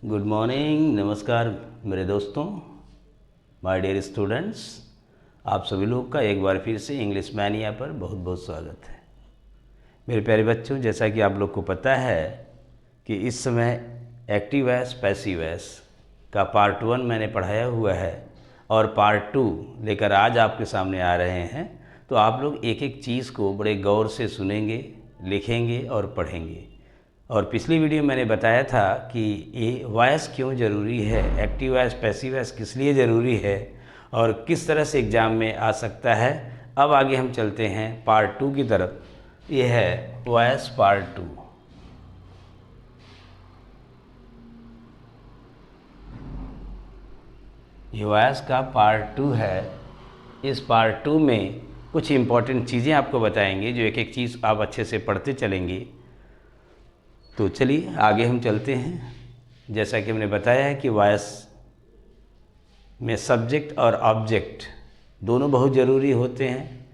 Good morning, नमस्कार मेरे दोस्तों, माय डियर स्टूडेंट्स। आप सभी लोग का एक बार फिर से इंग्लिश मैनिया पर बहुत बहुत स्वागत है। मेरे प्यारे बच्चों, जैसा कि आप लोग को पता है कि इस समय एक्टिव वॉइस पैसिव वॉइस का पार्ट 1 मैंने पढ़ाया हुआ है और पार्ट 2 लेकर आज आपके सामने आ रहे हैं। तो आप लोग एक एक चीज़ को बड़े गौर से सुनेंगे, लिखेंगे और पढ़ेंगे। और पिछली वीडियो मैंने बताया था कि ये वॉइस क्यों ज़रूरी है, एक्टिव वॉइस पैसिव वॉइस किस लिए ज़रूरी है और किस तरह से एग्ज़ाम में आ सकता है। अब आगे हम चलते हैं पार्ट 2 की तरफ। ये है वॉइस पार्ट 2। ये वॉइस का पार्ट 2 है। इस पार्ट 2 में कुछ इम्पॉर्टेंट चीज़ें आपको बताएंगे, जो एक एक चीज़ आप अच्छे से पढ़ते चलेंगे। तो चलिए आगे हम चलते हैं। जैसा कि हमने बताया है कि वॉइस में सब्जेक्ट और ऑब्जेक्ट दोनों बहुत ज़रूरी होते हैं,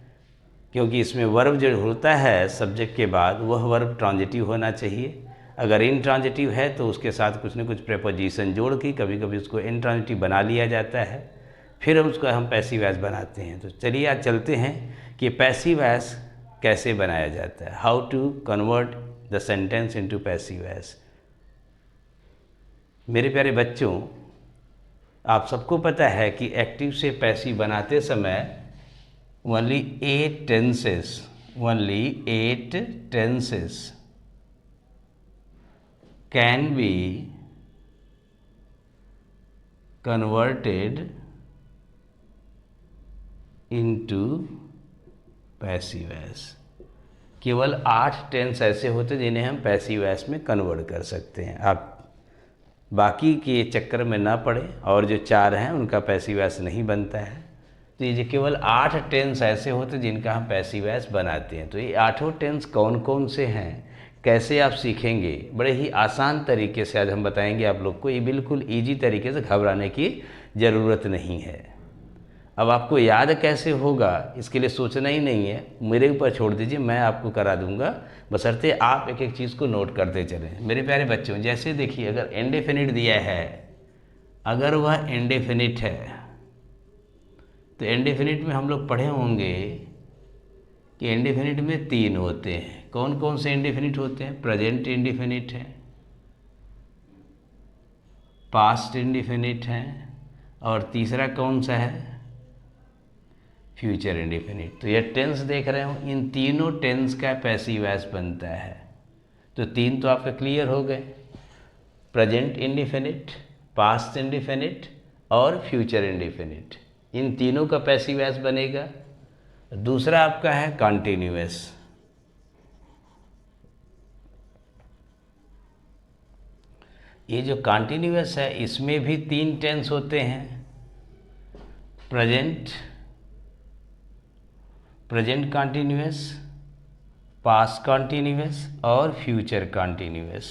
क्योंकि इसमें वर्ब जो होता है सब्जेक्ट के बाद वह वर्ब ट्रांजिटिव होना चाहिए। अगर इनट्रांजिटिव है तो उसके साथ कुछ न कुछ प्रेपोजिशन जोड़ के कभी कभी उसको इनट्रांजिटिव बना लिया जाता है, फिर उसको हम पैसिव वॉइस बनाते हैं। तो चलिए आज चलते हैं कि पैसिव वॉइस कैसे बनाया जाता है, how to convert the sentence into passive voice. मेरे प्यारे बच्चों, आप सबको पता है कि एक्टिव से पैसिव बनाते समय only 8 tenses can be converted into passive voice. केवल 8 टेंस ऐसे होते हैं जिन्हें हम पैसिव वॉइस में कन्वर्ट कर सकते हैं। आप बाकी के चक्कर में ना पड़े, और जो 4 हैं उनका पैसिव वॉइस नहीं बनता है। तो ये जो केवल 8 टेंस ऐसे होते हैं जिनका हम पैसिव वॉइस बनाते हैं। तो ये 8 टेंस कौन कौन से हैं, कैसे आप सीखेंगे, बड़े ही आसान तरीके से आज हम बताएंगे आप लोग को। ये बिल्कुल ईजी तरीके से, घबराने की ज़रूरत नहीं है। अब आपको याद कैसे होगा इसके लिए सोचना ही नहीं है, मेरे ऊपर छोड़ दीजिए, मैं आपको करा दूंगा, बशर्ते आप एक एक चीज़ को नोट करते चलें। मेरे प्यारे बच्चों, जैसे देखिए, अगर इंडेफिनिट दिया है, अगर वह इंडेफिनिट है तो इंडेफिनिट में हम लोग पढ़े होंगे कि इंडेफिनिट में 3 होते हैं। कौन कौन से इंडेफिनिट होते हैं? प्रेजेंट इंडेफिनिट है, पास्ट इंडेफिनिट है, और तीसरा कौन सा है? Future indefinite. तो ये टेंस देख रहे हो, इन तीनों टेंस का पैसिव वॉइस बनता है। तो 3 तो आपका क्लियर हो गए, प्रेजेंट इंडेफिनिट, पास्ट इंडेफिनिट और फ्यूचर इंडेफिनिट। इन तीनों का पैसिव वॉइस बनेगा। दूसरा आपका है कॉन्टिन्यूअस। ये जो कॉन्टिन्यूअस है इसमें भी 3 टेंस होते हैं, प्रेजेंट कॉन्टिन्यूअस, पास्ट कॉन्टिन्यूअस और फ्यूचर कॉन्टिन्यूअस।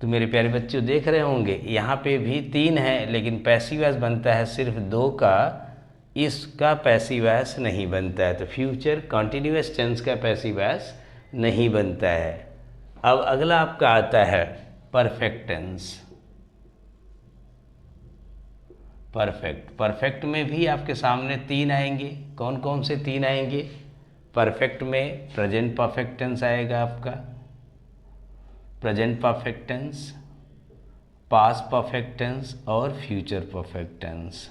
तो मेरे प्यारे बच्चों देख रहे होंगे यहाँ पे भी 3 है, लेकिन पैसिव वॉइस बनता है सिर्फ 2 का, इसका पैसिव वॉइस नहीं बनता है। तो फ्यूचर कॉन्टिन्यूअस टेंस का पैसिव वॉइस नहीं बनता है। अब अगला आपका आता है परफेक्ट टेंस। परफेक्ट में भी आपके सामने 3 आएंगे। कौन कौन से 3 आएंगे? परफेक्ट में प्रेजेंट परफेक्ट टेंस आएगा आपका, present perfect tense, past perfect tense और फ्यूचर परफेक्ट टेंस।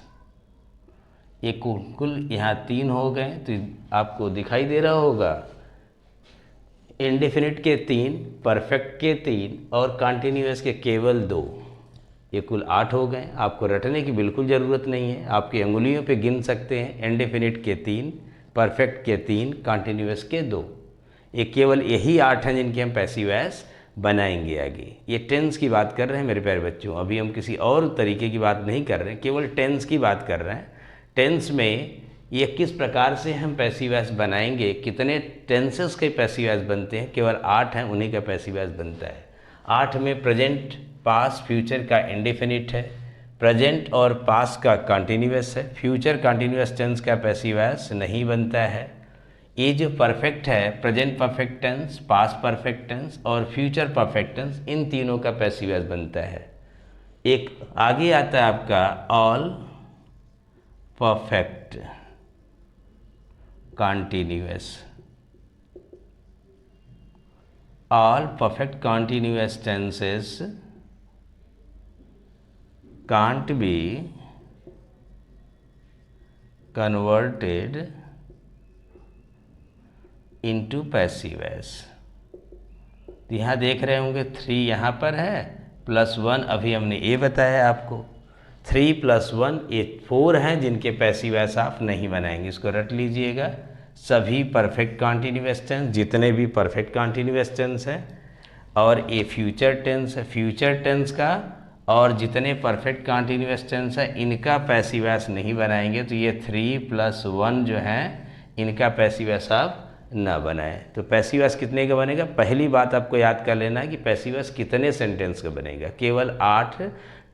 ये कुल यहाँ 3 हो गए। तो आपको दिखाई दे रहा होगा, इंडेफिनिट के 3, परफेक्ट के 3 और कॉन्टिन्यूअस के केवल 2। ये कुल 8 हो गए। आपको रटने की बिल्कुल ज़रूरत नहीं है, आपकी अंगुलियों पे गिन सकते हैं। इंडेफिनिट के 3, परफेक्ट के 3, कॉन्टिन्यूअस के 2। ये केवल यही 8 हैं जिनके हम पैसिव वॉइस बनाएंगे आगे। ये टेंस की बात कर रहे हैं मेरे प्यारे बच्चों, अभी हम किसी और तरीके की बात नहीं कर रहे हैं, केवल टेंस की बात कर रहे हैं। टेंस में ये किस प्रकार से हम पैसिव वॉइस बनाएंगे, कितने टेंसेस के पैसिव वॉइस बनते हैं, केवल 8 हैं, उन्हीं का पैसिव वॉइस बनता है। 8 में प्रेजेंट, पास्ट, फ्यूचर का इंडेफिनिट है, प्रेजेंट और पास्ट का कॉन्टिन्यूअस है, फ्यूचर कॉन्टिन्यूअस टेंस का पैसिव वॉइस नहीं बनता है। ये जो परफेक्ट है, present perfect tense, past perfect tense और फ्यूचर परफेक्ट टेंस, इन तीनों का पैसिव वॉइस बनता है। एक आगे आता है आपका all perfect continuous. All perfect continuous tenses can't be converted into passive voice। तो यहाँ देख रहे होंगे 3 यहाँ पर है, +1 अभी हमने ये बताया आपको। 3 + 1 ये 4 हैं जिनके पैसिव वॉइस आप नहीं बनाएंगे, इसको रट लीजिएगा। सभी परफेक्ट कॉन्टिन्यूअस टेंस, जितने भी परफेक्ट कॉन्टिन्यूअस टेंस हैं, और ये फ्यूचर टेंस है, फ्यूचर टेंस का, और जितने परफेक्ट कॉन्टिन्यूअस टेंस है इनका पैसिव वॉइस नहीं बनाएंगे। तो ये 3 + 1 जो हैं इनका पैसिव वॉइस आप ना बनाएं। तो पैसिव वॉइस कितने का बनेगा? पहली बात आपको याद कर लेना है कि पैसिव वॉइस कितने सेंटेंस का बनेगा। केवल 8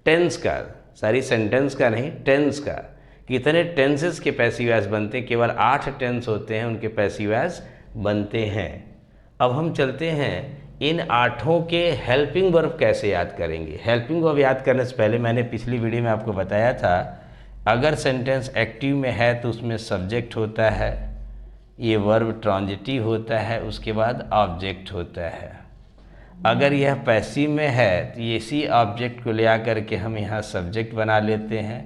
टेंस का, सारी सेंटेंस का नहीं, टेंस का। कितने टेंसेस के पैसिव वॉइस बनते हैं? केवल 8 टेंस होते हैं, उनके पैसिव वॉइस बनते हैं। अब हम चलते हैं इन 8 के हेल्पिंग वर्ब कैसे याद करेंगे। हेल्पिंग वर्ब याद करने से पहले मैंने पिछली वीडियो में आपको बताया था, अगर सेंटेंस एक्टिव में है तो उसमें सब्जेक्ट होता है, ये वर्ब ट्रांजिटिव होता है, उसके बाद ऑब्जेक्ट होता है। अगर यह पैसिव में है तो इसी ऑब्जेक्ट को ले आकर के हम यहाँ सब्जेक्ट बना लेते हैं,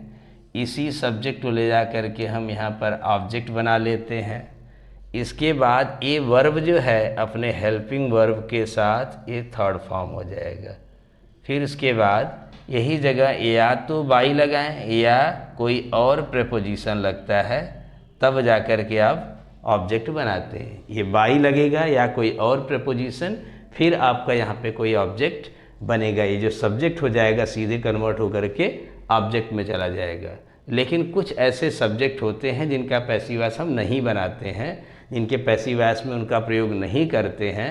इसी सब्जेक्ट को ले जा कर के हम यहाँ पर ऑब्जेक्ट बना लेते हैं। इसके बाद ये वर्ब जो है अपने हेल्पिंग वर्ब के साथ ये थर्ड फॉर्म हो जाएगा। फिर उसके बाद यही जगह या तो बाई लगाएं या कोई और प्रेपोजिशन लगता है, तब जा कर के आप ऑब्जेक्ट बनाते हैं। ये बाई लगेगा या कोई और प्रेपोजिशन, फिर आपका यहाँ पे कोई ऑब्जेक्ट बनेगा। ये जो सब्जेक्ट हो जाएगा सीधे कन्वर्ट होकर के ऑब्जेक्ट में चला जाएगा। लेकिन कुछ ऐसे सब्जेक्ट होते हैं जिनका पैसिव वॉइस हम नहीं बनाते हैं, जिनके पैसिव वॉइस में उनका प्रयोग नहीं करते हैं।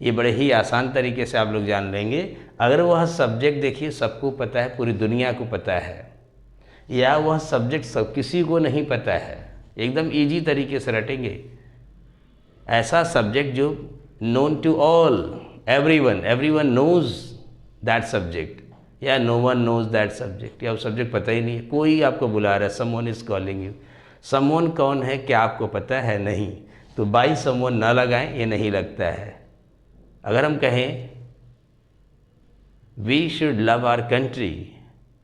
ये बड़े ही आसान तरीके से आप लोग जान लेंगे। अगर वह सब्जेक्ट देखिए सबको पता है, पूरी दुनिया को पता है, या वह सब्जेक्ट सब किसी को नहीं पता है, एकदम इजी तरीके से रटेंगे। ऐसा सब्जेक्ट जो known to all, everyone knows that subject, या no one knows that subject, या वो सब्जेक्ट पता ही नहीं है। कोई आपको बुला रहा है, someone is calling you. Someone कौन है क्या आपको पता है? नहीं। तो बाई समवन ना लगाएं, ये नहीं लगता है। अगर हम कहें we should love our country,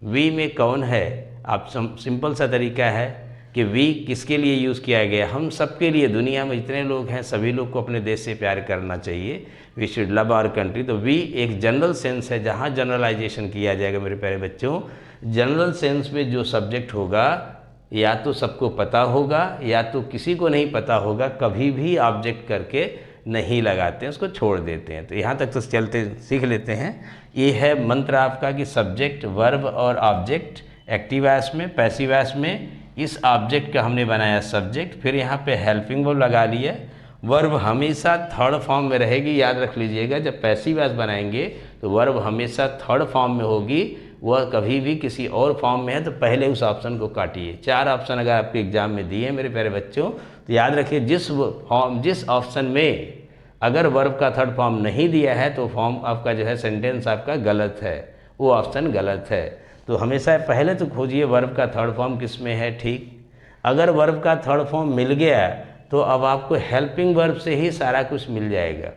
we में कौन है? आप सिंपल सा तरीका है कि वी किसके लिए यूज़ किया गया? हम सबके लिए, दुनिया में जितने लोग हैं सभी लोग को अपने देश से प्यार करना चाहिए। We should love our country. तो वी एक जनरल सेंस है, जहाँ जनरलाइजेशन किया जाएगा मेरे प्यारे बच्चों। जनरल सेंस में जो सब्जेक्ट होगा या तो सबको पता होगा या तो किसी को नहीं पता होगा, कभी भी ऑब्जेक्ट करके नहीं लगाते हैं, उसको छोड़ देते हैं। तो यहाँ तक तो चलते सीख लेते हैं। ये है मंत्र आपका कि सब्जेक्ट, वर्ब और ऑब्जेक्ट एक्टिव वॉइस में, पैसिव वॉइस में इस ऑब्जेक्ट का हमने बनाया सब्जेक्ट, फिर यहाँ पे हेल्पिंग वर्ब लगा लिया। वर्ब हमेशा थर्ड फॉर्म में रहेगी, याद रख लीजिएगा। जब पैसिव वॉइस बनाएंगे तो वर्ब हमेशा थर्ड फॉर्म में होगी, वह कभी भी किसी और फॉर्म में है तो पहले उस ऑप्शन को काटिए। 4 ऑप्शन अगर आपके एग्जाम में दिए मेरे प्यारे बच्चों, तो याद रखिए जिस ऑप्शन में अगर वर्ब का थर्ड फॉर्म नहीं दिया है तो फॉर्म आपका जो है सेंटेंस आपका गलत है, वो ऑप्शन गलत है। तो हमेशा पहले तो खोजिए वर्ब का थर्ड फॉर्म किस में है। ठीक, अगर वर्ब का थर्ड फॉर्म मिल गया तो अब आपको हेल्पिंग वर्ब से ही सारा कुछ मिल जाएगा।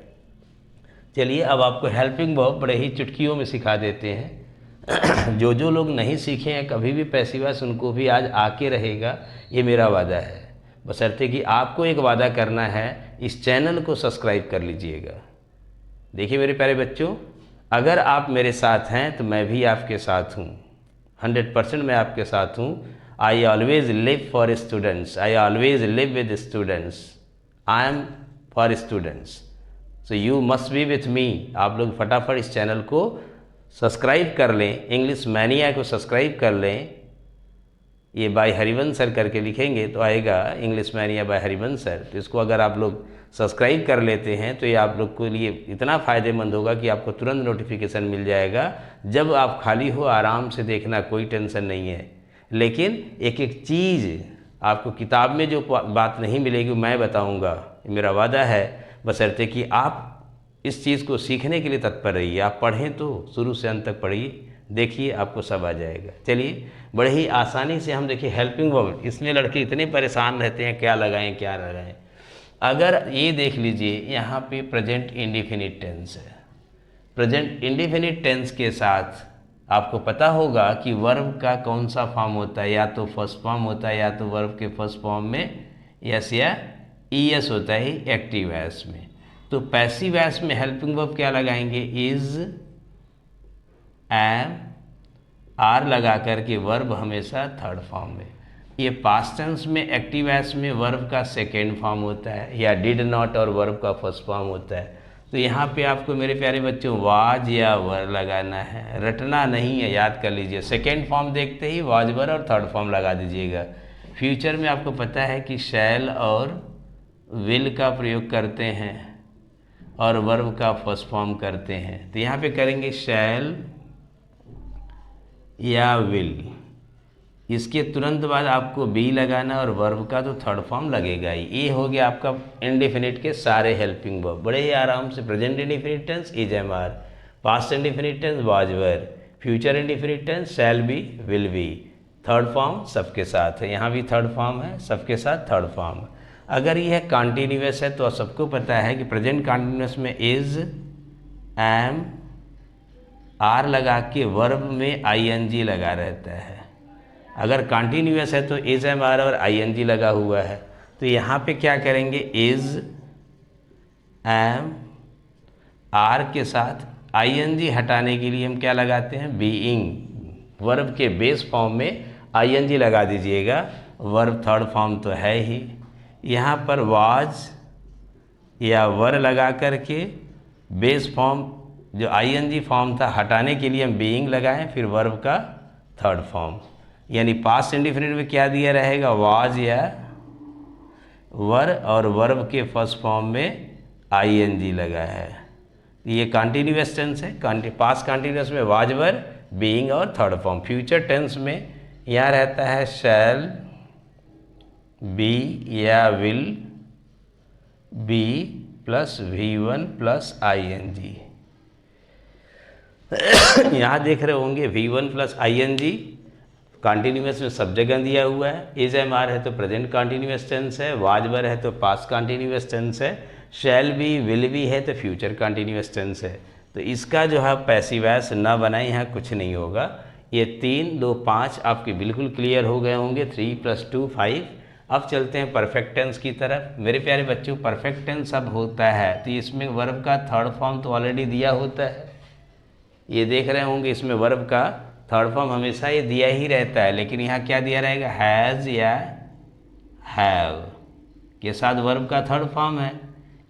चलिए अब आपको हेल्पिंग वर्ब बड़े ही चुटकियों में सिखा देते हैं। जो लोग नहीं सीखे हैं कभी भी पैसिव वॉइस, उनको भी आज आके रहेगा, ये मेरा वादा है। बशर्ते कि आपको एक वादा करना है, इस चैनल को सब्सक्राइब कर लीजिएगा। देखिए मेरे प्यारे बच्चों, अगर आप मेरे साथ हैं तो मैं भी आपके साथ हूँ, 100% मैं आपके साथ हूँ। I always live for students, I always live with students, I am for students, so you must be with me. आप लोग फटाफट इस चैनल को सब्सक्राइब कर लें, इंग्लिश मैनिया को सब्सक्राइब कर लें। ये बाय हरिवंश सर करके लिखेंगे तो आएगा English mania by Harivansh sir. तो इसको अगर आप लोग सब्सक्राइब कर लेते हैं तो ये आप लोग के लिए इतना फ़ायदेमंद होगा कि आपको तुरंत नोटिफिकेशन मिल जाएगा। जब आप खाली हो आराम से देखना, कोई टेंशन नहीं है। लेकिन एक एक चीज़ आपको किताब में जो बात नहीं मिलेगी मैं बताऊंगा, मेरा वादा है, बशर्ते कि आप इस चीज़ को सीखने के लिए तत्पर रहिए। आप पढ़ें तो शुरू से अंत तक पढ़िए, देखिए आपको सब आ जाएगा। चलिए, बड़े ही आसानी से हम देखिए हेल्पिंग वर्ब, इसमें लड़के इतने परेशान रहते हैं क्या लगाएं क्या लगाएं। अगर ये देख लीजिए यहाँ पे प्रेजेंट इंडिफिनिट टेंस है, प्रेजेंट इंडिफिनिट टेंस के साथ आपको पता होगा कि वर्ब का कौन सा फॉर्म होता है, या तो फर्स्ट फॉर्म होता है, या तो वर्ब के फर्स्ट फॉर्म में यस या ईएस होता है एक्टिव वॉइस में। तो पैसिव वॉइस में हेल्पिंग वर्ब क्या लगाएंगे, इज, एम, आर लगा करके वर्ब हमेशा थर्ड फॉर्म में। ये पास्ट टेंस में एक्टिव वॉइस में वर्ब का सेकेंड फॉर्म होता है, या डिड नॉट और वर्ब का फर्स्ट फॉर्म होता है। तो यहाँ पे आपको मेरे प्यारे बच्चों वाज या वर लगाना है, रटना नहीं है, याद कर लीजिए। सेकेंड फॉर्म देखते ही वाज वर और थर्ड फॉर्म लगा दीजिएगा। फ्यूचर में आपको पता है कि शैल और विल का प्रयोग करते हैं और वर्ब का फर्स्ट फॉर्म करते हैं। तो यहाँ पे करेंगे शैल या विल, इसके तुरंत बाद आपको बी लगाना और वर्ब का तो थर्ड फॉर्म लगेगा ही। ये हो गया आपका इंडिफिनिट के सारे हेल्पिंग वर्ब, बड़े ही आराम से। Present indefinite tense is am are, past indefinite tense was were, future indefinite tense shall be, will be, third form सबके साथ है, यहाँ भी थर्ड फॉर्म है, सबके साथ थर्ड फॉर्म। अगर यह कॉन्टीन्यूअस है तो सबको पता है कि प्रेजेंट कॉन्टीन्यूअस में इज, एम, आर लगा के वर्ब में आईएनजी लगा रहता है। अगर कॉन्टीन्यूअस है तो इज, एम, आर और आईएनजी लगा हुआ है। तो यहाँ पे क्या करेंगे, इज, एम, आर के साथ आईएनजी हटाने के लिए हम क्या लगाते हैं, बीइंग। वर्ब के बेस फॉर्म में आईएनजी लगा दीजिएगा, वर्ब थर्ड फॉर्म तो है ही। यहाँ पर वाज या वर लगा करके बेस फॉर्म जो आईएनजी फॉर्म था हटाने के लिए हम बीइंग लगाएं, फिर वर्ब का थर्ड फॉर्म। यानी पास्ट इंडिफिनिट में क्या दिया रहेगा, वाज या वर और वर्ब के फर्स्ट फॉर्म में आईएनजी लगा है। ये कॉन्टीन्यूअस टेंस है। पास्ट कॉन्टीन्यूअस में वाज, वर, बीइंग और थर्ड फॉर्म। फ्यूचर टेंस में यहाँ रहता है शैल बी या will be plus V1 plus I N G. यहाँ देख रहे होंगे V1 प्लस आईएनजी कॉन्टीन्यूअस में सब जगह दिया हुआ है। इज, एम, आर है तो प्रेजेंट कॉन्टीन्यूअस टेंस है, वाज, वर है तो पास्ट कॉन्टीन्यूअस टेंस है, शैल बी, विल बी है तो फ्यूचर कॉन्टीन्यूअस टेंस है। तो इसका जो है पैसिव वॉइस ना बनाए, यहाँ कुछ नहीं होगा। ये 3, 2, 5 आपके बिल्कुल क्लियर हो गए होंगे। 3 + 2 5। अब चलते हैं परफेक्ट टेंस की तरफ। मेरे प्यारे बच्चों, परफेक्ट टेंस अब होता है तो इसमें वर्ब का थर्ड फॉर्म तो ऑलरेडी दिया होता है। ये देख रहे होंगे इसमें वर्ब का थर्ड फॉर्म हमेशा ये दिया ही रहता है, लेकिन यहाँ क्या दिया रहेगा, हैज़ या हैव के साथ वर्ब का थर्ड फॉर्म है।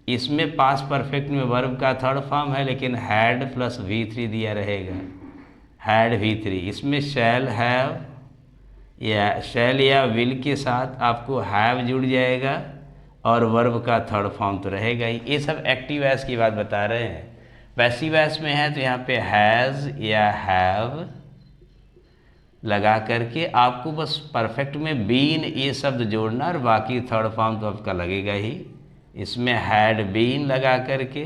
इसमें पास्ट परफेक्ट में वर्ब का थर्ड फॉर्म है, लेकिन हैड प्लस V3 दिया रहेगा, हैड V3। इसमें शैल हैव या शैल या विल के साथ आपको हैव जुड़ जाएगा और वर्ब का थर्ड फॉर्म तो रहेगा ही। ये सब एक्टिव वॉइस की बात बता रहे हैं। पैसिव वॉइस में है तो यहाँ पे हैज़ या हैव लगा करके आपको बस परफेक्ट में बीन ये शब्द जोड़ना और बाकी थर्ड फॉर्म तो आपका लगेगा ही। इसमें हैड बीन लगा करके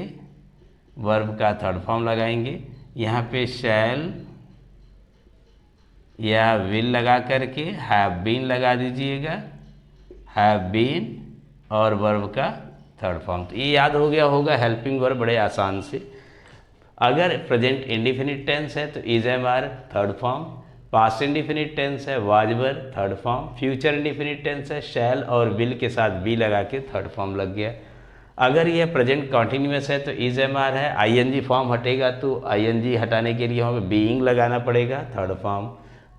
वर्ब का थर्ड फॉर्म लगाएंगे। यहाँ पे शैल या विल लगा करके हैव बीन लगा दीजिएगा, हैव बीन और वर्ब का थर्ड फॉर्म। तो ये याद हो गया होगा हेल्पिंग वर्ब बड़े आसान से। अगर प्रेजेंट इंडिफिनिट टेंस है तो is, am, are third form, past indefinite tense है was, were third form, future indefinite tense है शैल और विल के साथ बी लगा के थर्ड फॉर्म लग गया। अगर यह प्रेजेंट कॉन्टिन्यूअस है तो इज, एम, आर है, आईएनजी फॉर्म हटेगा तो आईएनजी हटाने के लिए हमें बीइंग लगाना पड़ेगा, third form.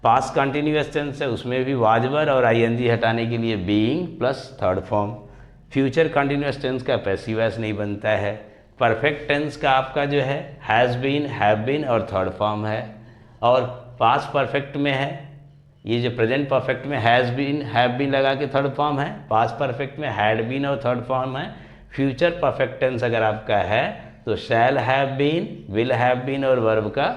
Past continuous tense है उसमें भी वाज, वर और आईएनजी हटाने के लिए being plus third form. Future continuous tense का पैसिव वॉइस नहीं बनता है। परफेक्ट टेंस का आपका जो है हैज़ बीन, हैव बीन और थर्ड फॉर्म है। और पास्ट परफेक्ट में है ये जो प्रेजेंट परफेक्ट में हैज़ बीन, हैव बीन लगा के थर्ड फॉर्म है, पास्ट परफेक्ट में हैड बीन और थर्ड फॉर्म है। फ्यूचर परफेक्ट टेंस अगर आपका है तो shall have been, will have been और वर्ब का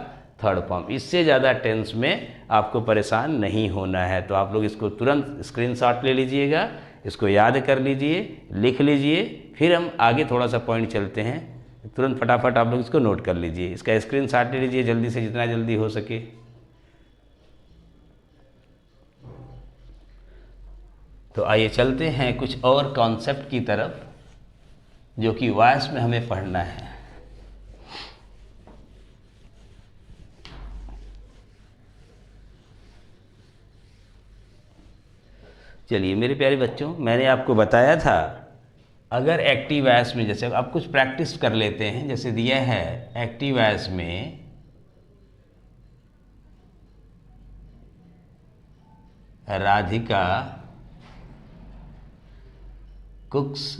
थर्ड फॉर्म। इससे ज़्यादा टेंस में आपको परेशान नहीं होना है। तो आप लोग इसको तुरंत स्क्रीनशॉट ले लीजिएगा इसको याद कर लीजिए, लिख लीजिए, फिर हम आगे थोड़ा सा पॉइंट चलते हैं। तुरंत फटाफट आप लोग इसको नोट कर लीजिए, इसका स्क्रीनशॉट ले लीजिए जल्दी से, जितना जल्दी हो सके। तो आइए चलते हैं कुछ और कॉन्सेप्ट की तरफ जो कि वॉइस में हमें पढ़ना है। चलिए मेरे प्यारे बच्चों, मैंने आपको बताया था अगर एक्टिव वॉइस में, जैसे आप कुछ प्रैक्टिस कर लेते हैं, जैसे दिया है एक्टिव वॉइस में राधिका कुक्स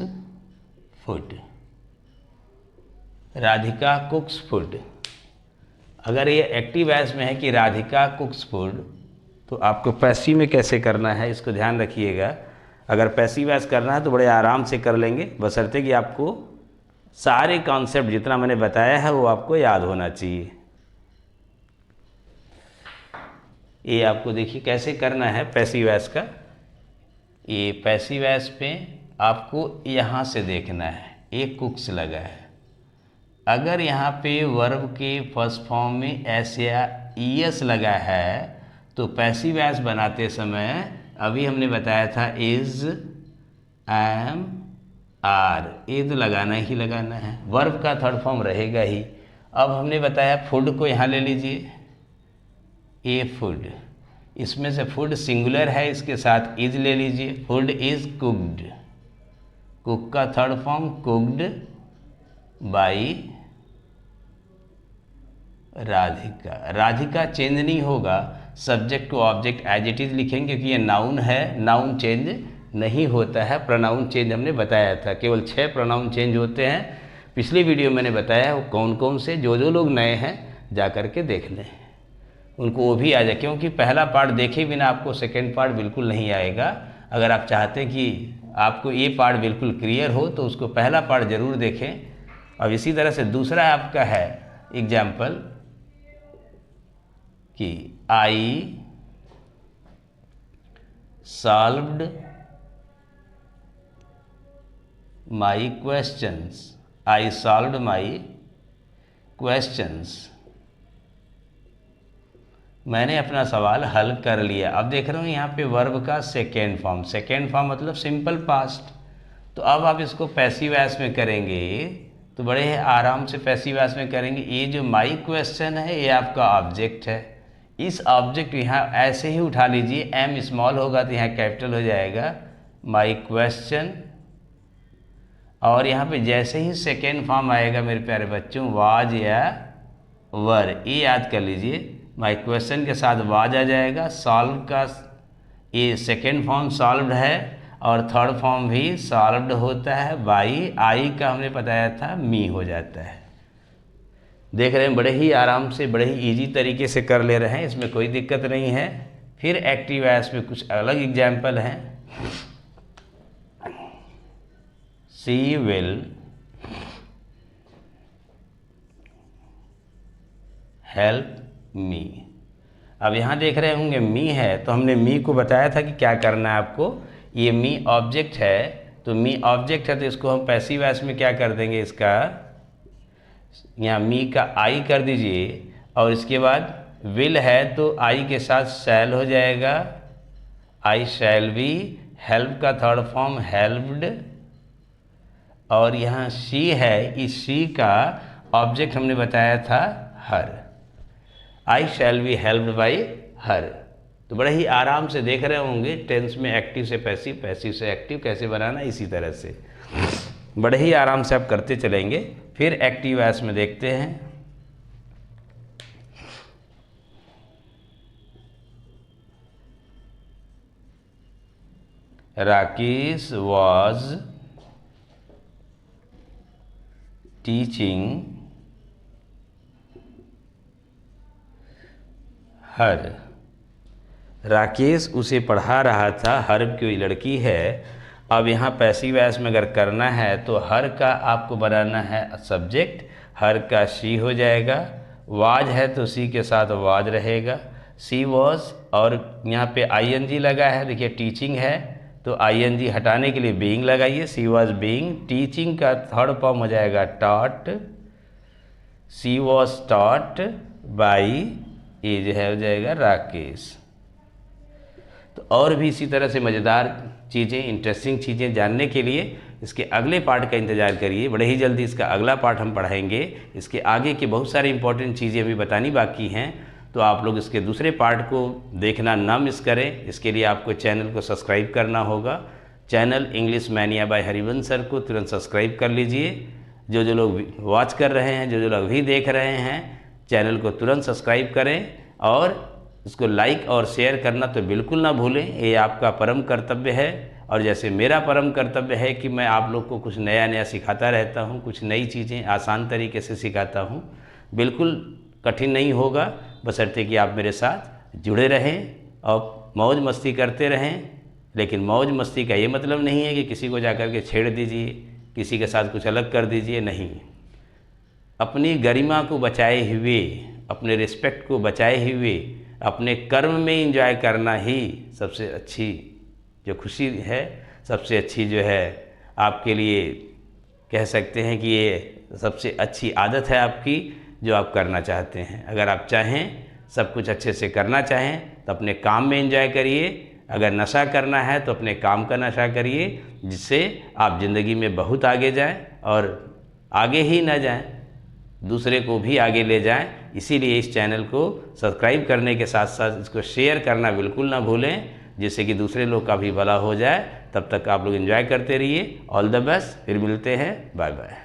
फूड, राधिका कुक्स फूड। अगर ये एक्टिव वॉइस में है कि राधिका कुक्स फूड, तो आपको पैसिव में कैसे करना है इसको ध्यान रखिएगा। अगर पैसिव वॉइस करना है तो बड़े आराम से कर लेंगे, बशर्ते कि आपको सारे कॉन्सेप्ट जितना मैंने बताया है वो आपको याद होना चाहिए। ये आपको देखिए कैसे करना है पैसिव वॉइस का। ये पैसिव वॉइस पे आपको यहाँ से देखना है, एक कुक्स लगा है। अगर यहाँ पे वर्ब के फर्स्ट फॉर्म में एस या ईएस लगा है तो पैसिव वॉइस बनाते समय अभी हमने बताया था इज, एम, आर, ये तो लगाना ही लगाना है, वर्ब का थर्ड फॉर्म रहेगा ही। अब हमने बताया फूड को यहाँ ले लीजिए, ए फूड, इसमें से फूड सिंगुलर है, इसके साथ इज ले लीजिए, फूड इज कुक्ड, कुक का third form cooked by Radhika. Radhika change नहीं होगा, सब्जेक्ट को ऑब्जेक्ट एज इट इज लिखेंगे क्योंकि ये नाउन है, नाउन चेंज नहीं होता है। प्रोनाउन चेंज हमने बताया था, केवल 6 प्रोनाउन चेंज होते हैं। पिछली वीडियो मैंने बताया वो कौन कौन से, जो लोग नए हैं जा कर के देख लें, उनको वो भी आ जाए, क्योंकि पहला पार्ट देखे बिना आपको सेकेंड पार्ट बिल्कुल नहीं आएगा। अगर आप चाहते हैं कि आपको ये पार्ट बिल्कुल क्लियर हो तो उसको पहला पार्ट ज़रूर देखें। अब इसी तरह से दूसरा आपका है एग्जाम्पल कि आई सॉल्व्ड माई क्वेश्चंस, आई सॉल्व्ड माई क्वेश्चंस, मैंने अपना सवाल हल कर लिया। अब देख रहे हो यहाँ पे वर्ब का सेकेंड फॉर्म, सेकेंड फॉर्म मतलब सिंपल पास्ट। तो अब आप इसको पैसिव वॉइस में करेंगे तो बड़े आराम से पैसिव वॉइस में करेंगे। ये जो माई क्वेश्चन है ये आपका ऑब्जेक्ट है, इस ऑब्जेक्ट यहाँ ऐसे ही उठा लीजिए, एम स्मॉल होगा तो यहाँ कैपिटल हो जाएगा माई क्वेश्चन, और यहाँ पे जैसे ही सेकेंड फॉर्म आएगा मेरे प्यारे बच्चों वाज या वर, ये याद कर लीजिए, माई क्वेश्चन के साथ वाज आ जाएगा। सॉल्व का ये सेकेंड फॉर्म सॉल्व्ड है और थर्ड फॉर्म भी सॉल्व्ड होता है बाई, आई का हमने बताया था मी हो जाता है। देख रहे हैं बड़े ही आराम से, बड़े ही इजी तरीके से कर ले रहे हैं, इसमें कोई दिक्कत नहीं है। फिर एक्टिव वॉइस में कुछ अलग एग्जाम्पल हैं। She will help me. अब यहाँ देख रहे होंगे मी है, तो हमने मी को बताया था कि क्या करना है आपको। ये मी ऑब्जेक्ट है, तो मी ऑब्जेक्ट है तो इसको हम पैसिव वॉइस में क्या कर देंगे, इसका यहाँ मी का आई कर दीजिए, और इसके बाद विल है तो आई के साथ शैल हो जाएगा, आई शैल बी, हेल्प का थर्ड फॉर्म हेल्प्ड, और यहाँ शी है, इस शी का ऑब्जेक्ट हमने बताया था her, I shall be helped by her. तो बड़े ही आराम से देख रहे होंगे टेंस में एक्टिव से पैसिव, पैसिव से एक्टिव कैसे बनाना, इसी तरह से बड़े ही आराम से आप करते चलेंगे। फिर एक्टिव वॉइस में देखते हैं। राकेश was teaching हर, राकेश उसे पढ़ा रहा था, हर कोई लड़की है। अब यहाँ पैसिव वॉइस में अगर करना है तो हर का आपको बनाना है सब्जेक्ट, हर का शी हो जाएगा, वाज है तो सी के साथ वाज रहेगा, सी वॉज, और यहाँ पे आईएनजी लगा है, देखिए टीचिंग है तो ING हटाने के लिए बीइंग लगाइए, शी वॉज बीइंग। टीचिंग का थर्ड फॉर्म हो जाएगा taught, she was taught by, ये जो है हो जाएगा राकेश। तो और भी इसी तरह से मज़ेदार चीज़ें, इंटरेस्टिंग चीज़ें जानने के लिए इसके अगले पार्ट का इंतज़ार करिए। बड़े ही जल्दी इसका अगला पार्ट हम पढ़ाएंगे। इसके आगे की बहुत सारी इंपॉर्टेंट चीज़ें अभी बतानी बाकी हैं, तो आप लोग इसके दूसरे पार्ट को देखना ना मिस करें। इसके लिए आपको चैनल को सब्सक्राइब करना होगा। Channel English mania by Harivansh sir को तुरंत सब्सक्राइब कर लीजिए। जो लोग वॉच कर रहे हैं, जो लोग अभी देख रहे हैं, चैनल को तुरंत सब्सक्राइब करें और इसको लाइक और शेयर करना तो बिल्कुल ना भूलें। ये आपका परम कर्तव्य है। और जैसे मेरा परम कर्तव्य है कि मैं आप लोग को कुछ नया नया सिखाता रहता हूँ, कुछ नई चीज़ें आसान तरीके से सिखाता हूँ। बिल्कुल कठिन नहीं होगा, बशर्ते कि आप मेरे साथ जुड़े रहें और मौज मस्ती करते रहें। लेकिन मौज मस्ती का ये मतलब नहीं है कि किसी को जाकर के छेड़ दीजिए, किसी के साथ कुछ अलग कर दीजिए, नहीं। अपनी गरिमा को बचाए हुए, अपने रिस्पेक्ट को बचाए हुए, अपने कर्म में एंजॉय करना ही सबसे अच्छी जो खुशी है, सबसे अच्छी जो है आपके लिए कह सकते हैं कि ये सबसे अच्छी आदत है आपकी, जो आप करना चाहते हैं। अगर आप चाहें सब कुछ अच्छे से करना चाहें तो अपने काम में एंजॉय करिए। अगर नशा करना है तो अपने काम का नशा करिए, जिससे आप ज़िंदगी में बहुत आगे जाएं और आगे ही ना जाएं, दूसरे को भी आगे ले जाएं। इसीलिए इस चैनल को सब्सक्राइब करने के साथ साथ इसको शेयर करना बिल्कुल ना भूलें, जिससे कि दूसरे लोग का भी भला हो जाए। तब तक आप लोग एंजॉय करते रहिए। ऑल द बेस्ट, फिर मिलते हैं, बाय बाय।